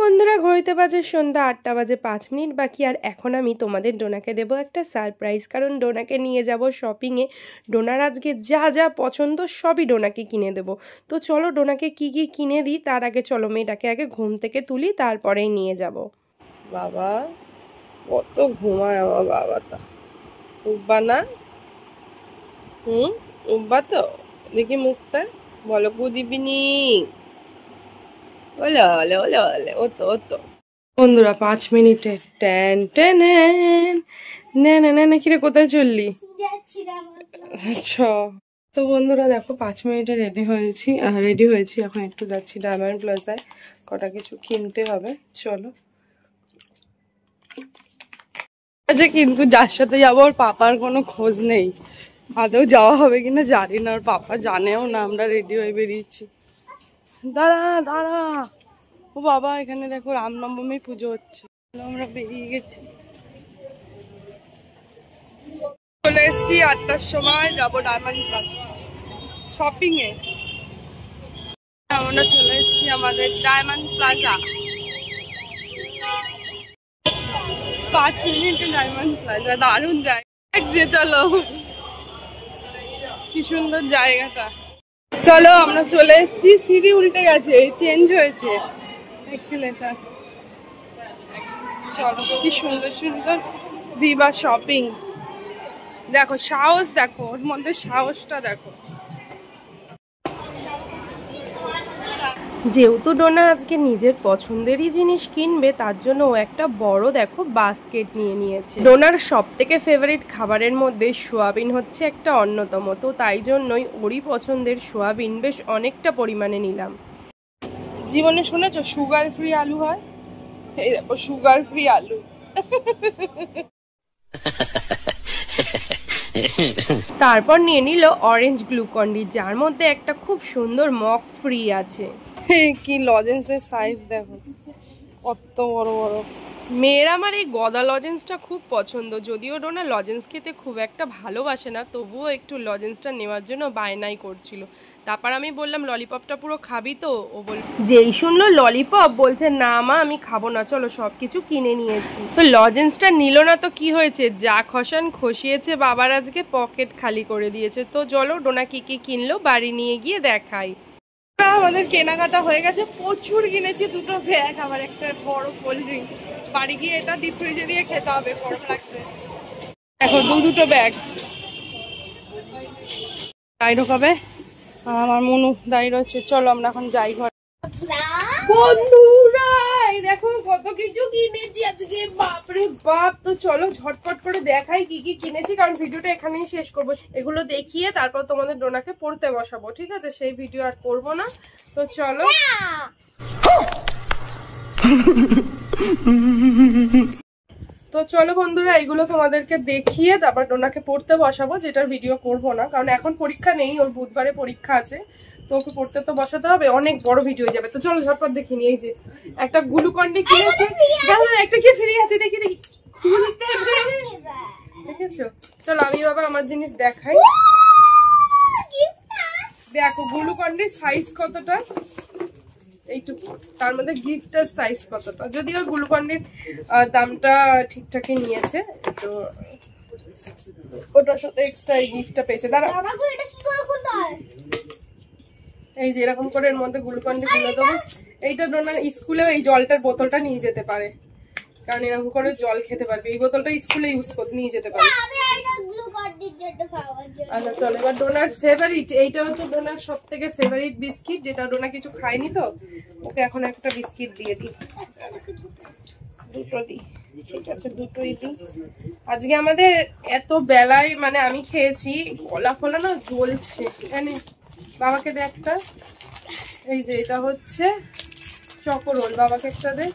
বন্ধুরা, ঘড়িতে বাজে সন্ধ্যা ৮টা বাজে ৫ মিনিট বাকি। আর এখন আমি তোমাদের ডোনাকে দেবো একটা সারপ্রাইজ, কারণ ডোনাকে নিয়ে যাব শপিংয়ে। ডোনার আজকে যা যা পছন্দ সবই ডোনাকে কিনে দেবো। তো চলো ডোনাকে কি কি কিনে দিই, তার আগে চলো মেয়েটাকে আগে ঘুম থেকে তুলি, তারপরেই নিয়ে যাব। বাবা কত ঘুমায় আমার বাবাটা, উঠবা না? উঠবা তো? দেখি মুখটা বলো, গুড ইভিনিং। ওলে ওলে ওলে ওলে, ও তো বন্ধুরা ৫ মিনিটে ট্যান ট্যান না কিরে, কোথায় চললি? আচ্ছা, তো বন্ধুরা দেখো ৫ মিনিটে রেডি হয়েছি। এখন একটু যাচ্ছি ডায়মন্ড প্লাজায়, কটা কিছু কিনতে হবে। চলো। আচ্ছা, কিন্তু যার সাথে যাবো ওর পাপার কোনো খোঁজ নেই, আদৌ যাওয়া হবে কিনা জানি না। ওর পাপা জানেও না আমরা রেডি হয়ে বেরিয়েছি। দাঁড়া দাঁড়া, ও বাবা, এখানে দেখো রামনবমী পুজো হচ্ছে, আমরা বেরিয়ে গেছি। চলে এসছি ৮টার সময়, যাবো ডায়মন্ড প্লাজা শপিং এ। আমরা চলে এসছি আমাদের ডায়মন্ড প্লাজা। ৫ মিনিটে ডায়মন্ড প্লাজা, দারুণ জায়গা। চলো, কি সুন্দর জায়গাটা। চলো, আমরা চলে এসছি। সিঁড়ি উল্টে গেছে, চেঞ্জ হয়েছে এক্সিলেটার। চলো, কি সুন্দর সুন্দর ভিভা শপিং। দেখো সাহস, দেখো ওর মধ্যে সাহসটা দেখো। যেহেতু ডোনা আজকে নিজের পছন্দেরই জিনিস কিনবে, তার জন্য ও একটা বড় দেখো বাস্কেট নিয়ে নিয়েছে। ডোনার সব থেকে ফেভারিট খাবারের মধ্যে সোয়াবিন হচ্ছে একটা অন্যতম, তো তাই জন্যই ওরই পছন্দের সোয়াবিন বেশ অনেকটা পরিমাণে নিলাম। জীবনে শুনেছো সুগার ফ্রি আলু হয়? এই দেখো সুগার ফ্রি আলু। তারপর নিয়ে নিল অরেঞ্জ গ্লুকন্ডি, যার মধ্যে একটা খুব সুন্দর মক ফ্রি আছে। কি লজেন্সের সাইজ দেখো, কত বড় বড়। মেয়ের আমার এই গদা লজেন্সটা খুব পছন্দ, যদিও ডোনা লজেন্স খেতে খুব একটা ভালোবাসে না, তবুও একটু লজেন্সটা নেওয়ার জন্য বায়নাই করছিল। তারপর আমি বললাম ললিপপটা পুরো খাবি তো? ও বল, যেই শুনলো ললিপপ বলছে না মা আমি খাবো না, চলো সব কিছু কিনে নিয়েছি। তো লজেন্সটা নিল না তো কি হয়েছে, যা খসান খসিয়েছে বাবার, আজকে পকেট খালি করে দিয়েছে। তো চলো ডোনা কি কি কিনলো বাড়ি নিয়ে গিয়ে দেখাই। আমাদের কেনাকাটা হয়ে গেছে, প্রচুর কিনেছি। দুটো ব্যাগ, আবার একটা বড় কোল্ড ড্রিঙ্ক। বাড়ি গিয়ে এটা ডিপ ফ্রিজে দিয়ে খেতে হবে, গরম লাগছে। দেখো দুটো ব্যাগ। দাঁড়িয়ে ঢোকাবে, আমার মনু দাঁড়িয়ে রয়েছে। চলো আমরা এখন যাই ঘরে। বন্ধুরা দেখো কত কিছু কিনেছি আজকে, বাপরে বাপ। তো চলো ঝটপট করে দেখাই কি কি কিনেছি, কারণ ভিডিওটা এখানেই শেষ করবো। এগুলো দেখিয়ে তারপর তোমাদের ডোনাকে পড়তে বসাবো, ঠিক আছে? সেই ভিডিও আর করবো না। তো চলো। তো চলো বন্ধুরা, এগুলো তোমাদেরকে দেখিয়ে তারপর ডোনাকে পড়তে বসাবো, যেটার ভিডিও করবো না, কারণ এখন পরীক্ষা নেই, ওর বুধবারে পরীক্ষা আছে। তো ওকে পড়তে তো বসাতে হবে, অনেক বড় ভিডিও হয়ে যাবে। তো চলো ঝটপট দেখিনি। এই যে একটা গ্লুকন্ডি কিনেছি, একটা কি ফ্রি আছে দেখি দেখি, দেখেছো? চলো আমি বাবা আমার জিনিস দেখাই। দেখো গ্লুকন্ডির সাইজ কতটা, এইটুকু, তার মধ্যে গিফটের সাইজ কতটা। যদিও গ্লুকন্ডির দামটা ঠিকঠাকই নিয়েছে, তো ওটার সাথে এক্সট্রা গিফটটা পেয়েছে। দাঁড়া, এই যে এরকম করে এর মধ্যে গ্লুকন্ডি গুলো দেবো। এইটা ডোনার স্কুলেও এই জলটার বোতলটা নিয়ে যেতে পারে, কারণ এরকম করে জল খেতে পারবে। এই বোতলটা স্কুলে ইউজ করতে নিয়ে যেতে পারে। আচ্ছা চলো, এবার ডোনার ফেভারিট, এইটা হচ্ছে ডোনার সব থেকে ফেভারিট বিস্কিট, যেটা ডোনা কিছু খায়নি, তো ওকে এখন একটা বিস্কিট দিয়ে দিই। দুটো দিই, ঠিক আছে দুটোই দিই। আজকে আমাদের এত বেলায় মানে আমি খেয়েছি, গলা ফোলা না জ্বলছে। এখানে বাবাকে দে একটা। এই যে এটা হচ্ছে চকোরোল, বাবাকে একটা দে।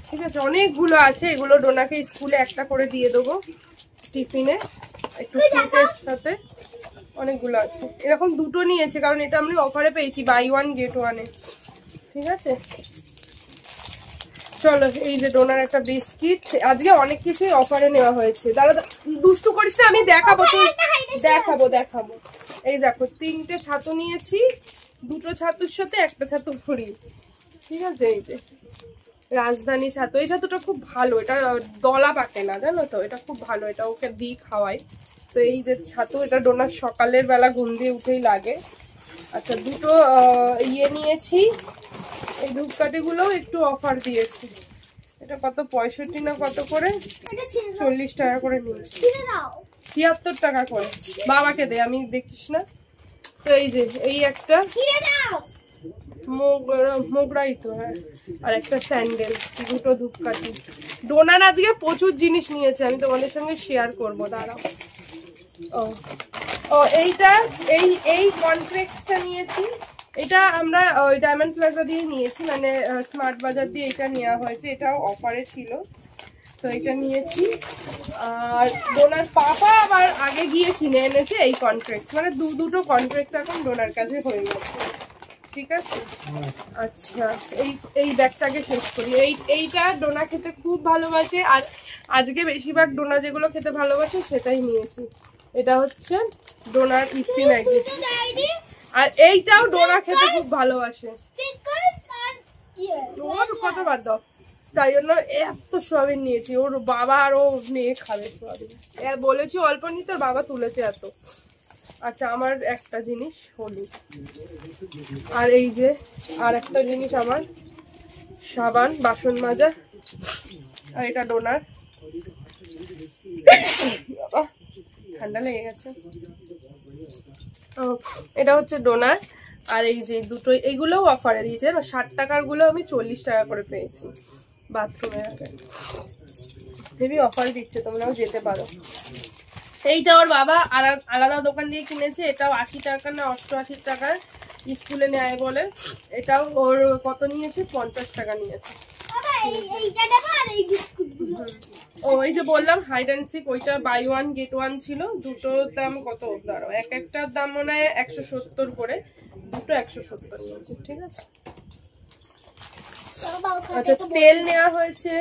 ঠিক আছে, অনেকগুলো আছে, এগুলো ডোনাকে স্কুলে একটা করে দিয়ে দেবো টিফিনে, একটু ফ্রুটের সাথে। অনেকগুলো আছে, এরকম দুটো নিয়েছে, কারণ এটা আমি অফারে পেয়েছি, বাই ওয়ান গেট ওয়ানে। ঠিক আছে চলো, এই যে ডোনার একটা বিস্কিট। আজকে অনেক কিছুই অফারে নেওয়া হয়েছে। দাঁড়া দুষ্টু করিস না, আমি দেখাবো, তুই দেখাবো। এই দেখো 3টে ছাতু নিয়েছি, 2টো ছাতুর সাথে একটা ছাতু ফ্রি। ঠিক আছে। এই যে রাজধানী ছাতু, এই ছাতুটা খুব ভালো, এটা দলা পাকে না জানো তো, এটা খুব ভালো, এটা ওকে দিই খাওয়াই। তো এই যে ছাতু, এটা ডোনার সকালের বেলা ঘুম দিয়ে উঠেই লাগে। আচ্ছা, দুটো ইয়ে নিয়েছি, এই ধূপকাঠিগুলো একটু অফার দিয়েছি। এটা কত 65 না কত করে, 40 টাকা করে নিয়েছি, 76 টাকা করে। বাবাকে দে, আমি দেখছিস না। তো এই যে এই একটা মোগরাই তো, হ্যাঁ, আর একটা স্যান্ডেল, দুটো ধূপকাঠি। ডোনার আজকে প্রচুর জিনিস নিয়েছে, আমি তোমাদের সঙ্গে শেয়ার করবো, দাঁড়াও। ও এইটা এই কনফ্লেক্সটা নিয়েছি, এটা আমরা ওই ডায়মন্ড প্লাজা দিয়ে নিয়েছি, মানে স্মার্ট বাজার দিয়ে এটা নেওয়া হয়েছে, এটাও অফারে ছিল, তো এটা নিয়েছি। আর ডোনার পাপা আবার আগে গিয়ে কিনে এনেছে এই কনফ্লেক্স, মানে দুটো কনফ্লেক্স এখন ডোনার কাছে হয়ে গেছে। ঠিক আছে, আচ্ছা এই ব্যাগটাকে শেষ করি। এইটা ডোনা খেতে খুব ভালোবাসে, আর আজকে বেশিরভাগ ডোনা যেগুলো খেতে ভালোবাসে সেটাই নিয়েছি। এটা হচ্ছে ডোনার ইপি ম্যাগি, আর এইটাও ডোনা খেতে খুব ভালোবাসে। কত বাদ দাও, তাই জন্য এত সোয়াবিন নিয়েছি, ওর বাবা আর ও মেয়ে খাবে সোয়াবিন, বলেছি অল্প নিতে, বাবা তুলেছে এত। আচ্ছা, আমার একটা জিনিস হলুদ, আর এই যে আর একটা জিনিস আমার সাবান বাসন মাজা, আর এটা ডোনার। ঠান্ডা লেগে গেছে। এটা হচ্ছে ডোনার, আর এই যে দুটো, এইগুলোও অফারে দিয়েছে, 60 টাকার গুলো আমি 40 টাকা করে পেয়েছি বাথরুমে। হেভি অফার দিচ্ছে, তোমরাও যেতে পারো। এইটা ওর বাবা আলাদা দোকান দিয়ে কিনেছে, এটাও 80 টাকা না 88 টাকার, স্কুলে নেয় বলে। এটাও ওর কত নিয়েছে, 50 টাকা নিয়েছে। ও এই যে বললাম হাইড অ্যান্ড সিক, ওইটা বাই ওয়ান গেট ওয়ান ছিল, দুটোর দাম কত দাঁড়ো, একটার দাম মনে হয় 170 করে, দুটো 170 নিয়েছে। ঠিক আছে, আচ্ছা তেল নেওয়া হয়েছে।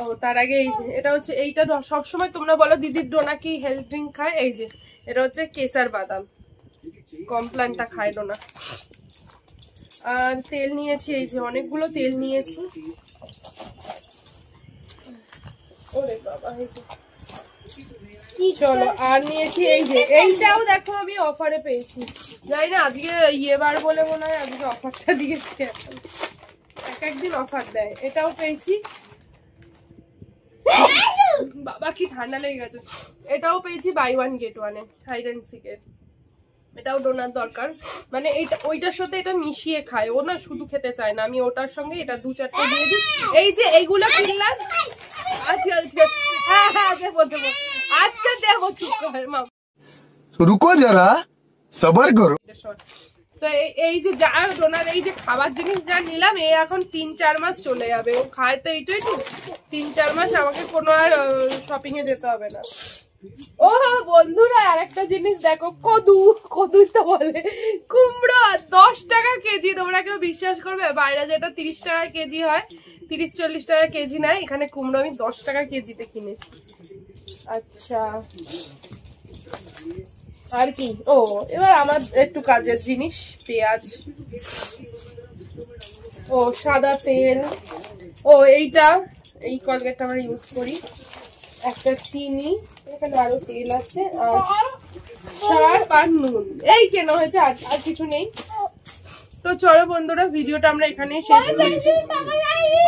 ও তার আগে এই যে এটা হচ্ছে, এইটা সবসময় তোমরা বলো দিদির ডোনা কি হেলথ ড্রিঙ্ক খায়, এই যে এটা হচ্ছে কেসার বাদাম, কমপ্ল্যানটা খায় ডোনা। আর তেল নিয়েছি, এই যে অনেকগুলো তেল নিয়েছি। ওরে বাবা, চলো আর নিয়েছি এই যে এইটাও দেখো আমি অফারে পেয়েছি, জানি না আজকে ইয়েবার বলে মনে হয় আজকে অফারটা দিয়েছে, এক একদিন অফার দেয়। এটাও পেয়েছি, বাবা কি ঠান্ডা লেগে গেছে। এটাও পেয়েছি বাই ওয়ান গেট ওয়ানে, হাইড অ্যান্ড সিকের। এটাও ডোনার দরকার, মানে এইটা ওইটার সাথে এটা মিশিয়ে খায় ও, না শুধু খেতে চায় না, আমি ওটার সঙ্গে এটা 2-4টা দিয়ে দিই। এই যে এইগুলো কিনলাম, আচ্ছা হ্যাঁ হ্যাঁ দেবো, আচ্ছা দেবো, চুপ কর মা, রুকো যারা সবর করো। তো এই যে যা ডোনার এই যে খাবার জিনিস যা নিলাম, এই এখন 3-4 মাস চলে যাবে, ও খায় তো এইটাই, 3-4 মাস আমাকে কোনো আর শপিং এ যেতে হবে না। ও বন্ধুরা আর একটা জিনিস দেখো, কদু তো বলে কুমড়ো, 10 টাকা কেজি। তোমরা কেউ বিশ্বাস করবে, বাইরে যেটা 30 টাকা কেজি হয়, 30-40 টাকা কেজি নেয়, এখানে কুমড়ো আমি 10 টাকা কেজিতে কিনেছি। আচ্ছা আর কি, ও এবার আমার একটু কাজের জিনিস, পেঁয়াজ, ও সাদা তেল, ও এইটা এই কলগেটটা আমরা ইউজ করি, একটা চিনি, এখানে আরো তেল আছে, আর শার্প আর নুন, এই কেনা হয়েছে, আর কিছু নেই। তো চলো বন্ধুরা, ভিডিওটা আমরা এখানেই শেষ করছি।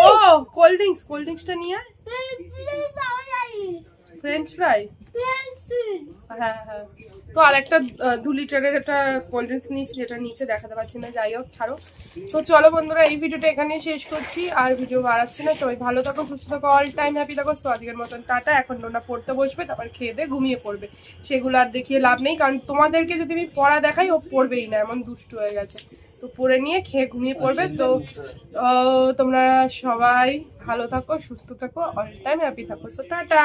ও কোল্ড ড্রিঙ্কসটা নিয়ে ফ্রেঞ্চ ফ্রাই, হ্যাঁ হ্যাঁ। তো আর একটা 2 লিটারের একটা কোল্ড ড্রিঙ্কস নিয়েছি, যেটা নিচে দেখাতে পারছি না, যাই হোক ছাড়ো। তো চলো বন্ধুরা, এই ভিডিওটা এখানেই শেষ করছি, আর ভিডিও বাড়াচ্ছি না। সবাই ভালো থাকো, সুস্থ থাকো, অল টাইম হ্যাপি থাকো। সো আজকের মতন টাটা। এখন ডোনা পড়তে বসবে, তারপর খেয়ে দিয়ে ঘুমিয়ে পড়বে, সেগুলো আর দেখিয়ে লাভ নেই, কারণ তোমাদেরকে যদি আমি পড়া দেখাই ও পড়বেই না, এমন দুষ্টু হয়ে গেছে। তো পড়ে নিয়ে খেয়ে ঘুমিয়ে পড়বে। তো তোমরা সবাই ভালো থাকো, সুস্থ থাকো, অল টাইম হ্যাপি থাকো। So tata.